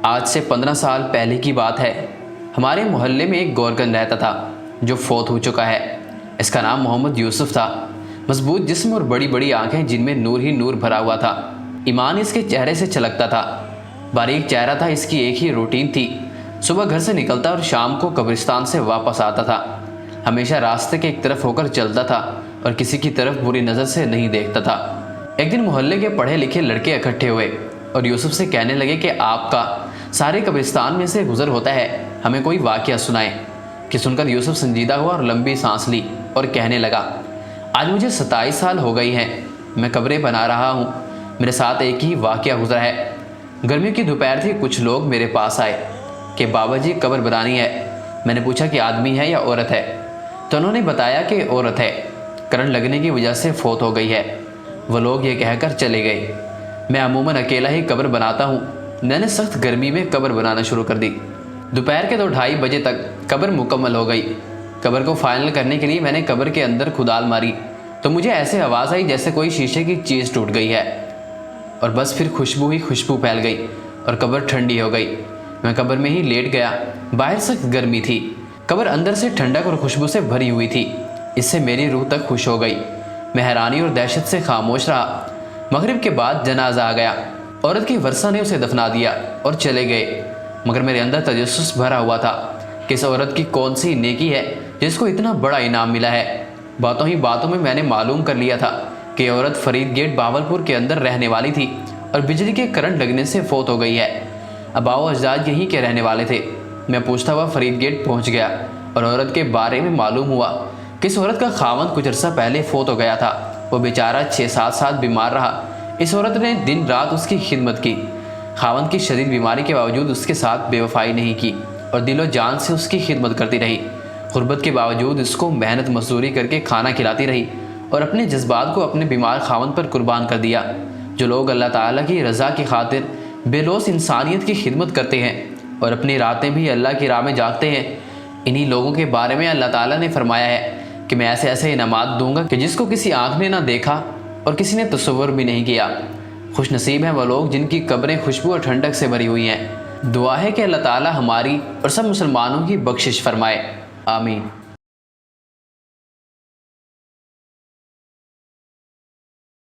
آج سے 15 سال پہلے کی بات ہے۔ ہمارے محلے میں ایک گورکن رہتا تھا جو فوت ہو چکا ہے۔ اس کا نام محمد یوسف تھا۔ مضبوط جسم اور بڑی بڑی آنکھیں جن میں نور ہی نور بھرا ہوا تھا۔ ایمان اس کے چہرے سے چھلکتا تھا۔ باریک چہرہ تھا۔ اس کی ایک ہی روٹین تھی، صبح گھر سے نکلتا اور شام کو قبرستان سے واپس آتا تھا۔ ہمیشہ راستے کے ایک طرف ہو کر چلتا تھا اور کسی کی طرف بری نظر سے نہیں دیکھتا تھا۔ ایک دن محلے کے پڑھے لکھے لڑکے اکٹھے ہوئے اور یوسف سے کہنے لگے کہ آپ کا سارے قبرستان میں سے گزر ہوتا ہے، ہمیں کوئی واقعہ سنائیں۔ کہ سن کر یوسف سنجیدہ ہوا اور لمبی سانس لی اور کہنے لگا، آج مجھے 27 سال ہو گئی ہیں، میں قبریں بنا رہا ہوں۔ میرے ساتھ ایک ہی واقعہ گزرا ہے۔ گرمیوں کی دوپہر تھی، کچھ لوگ میرے پاس آئے کہ بابا جی قبر بنانی ہے۔ میں نے پوچھا کہ آدمی ہے یا عورت ہے، تو انہوں نے بتایا کہ عورت ہے، کرنٹ لگنے کی وجہ سے فوت ہو گئی ہے۔ وہ لوگ یہ کہہ کر چلے گئے۔ میں عموماً اکیلا ہی قبر بناتا ہوں۔ میں نے سخت گرمی میں قبر بنانا شروع کر دی۔ دوپہر کے 2:30 بجے تک قبر مکمل ہو گئی۔ قبر کو فائنل کرنے کے لیے میں نے قبر کے اندر کھدال ماری تو مجھے ایسے آواز آئی جیسے کوئی شیشے کی چیز ٹوٹ گئی ہے، اور بس پھر خوشبو ہی خوشبو پھیل گئی اور قبر ٹھنڈی ہو گئی۔ میں قبر میں ہی لیٹ گیا۔ باہر سخت گرمی تھی، قبر اندر سے ٹھنڈک اور خوشبو سے بھری ہوئی تھی۔ اس سے میری روح تک خوش ہو گئی۔ میں حیرانی اور دہشت سے خاموش رہا۔ مغرب کے بعد جنازہ آ گیا۔ عورت کی ورثہ نے اسے دفنا دیا اور چلے گئے، مگر میرے اندر تجسس بھرا ہوا تھا کہ اس عورت کی کون سی نیکی ہے جس کو اتنا بڑا انعام ملا ہے۔ باتوں ہی باتوں میں نے معلوم کر لیا تھا کہ عورت فرید گیٹ بہاولپور کے اندر رہنے والی تھی اور بجلی کے کرنٹ لگنے سے فوت ہو گئی ہے۔ آباء و اجداد یہیں کے رہنے والے تھے۔ میں پوچھتا ہوا فرید گیٹ پہنچ گیا اور عورت کے بارے میں معلوم ہوا کہ اس عورت کا خاوند کچھ عرصہ پہلے فوت ہو گیا تھا۔ وہ بیچارہ 6-7 سال بیمار رہا۔ اس عورت نے دن رات اس کی خدمت کی۔ خاوند کی شدید بیماری کے باوجود اس کے ساتھ بے وفائی نہیں کی اور دل و جان سے اس کی خدمت کرتی رہی۔ غربت کے باوجود اس کو محنت مزدوری کر کے کھانا کھلاتی رہی اور اپنے جذبات کو اپنے بیمار خاوند پر قربان کر دیا۔ جو لوگ اللہ تعالیٰ کی رضا کی خاطر بے لوث انسانیت کی خدمت کرتے ہیں اور اپنی راتیں بھی اللہ کی راہ میں جاگتے ہیں، انہی لوگوں کے بارے میں اللہ تعالیٰ نے فرمایا ہے کہ میں ایسے ایسے انعامات دوں گا کہ جس کو کسی آنکھ نے نہ دیکھا اور کسی نے تصور بھی نہیں کیا۔ خوش نصیب ہیں وہ لوگ جن کی قبریں خوشبو اور ٹھنڈک سے بھری ہوئی ہیں۔ دعا ہے کہ اللہ تعالیٰ ہماری اور سب مسلمانوں کی بخشش فرمائے، آمین۔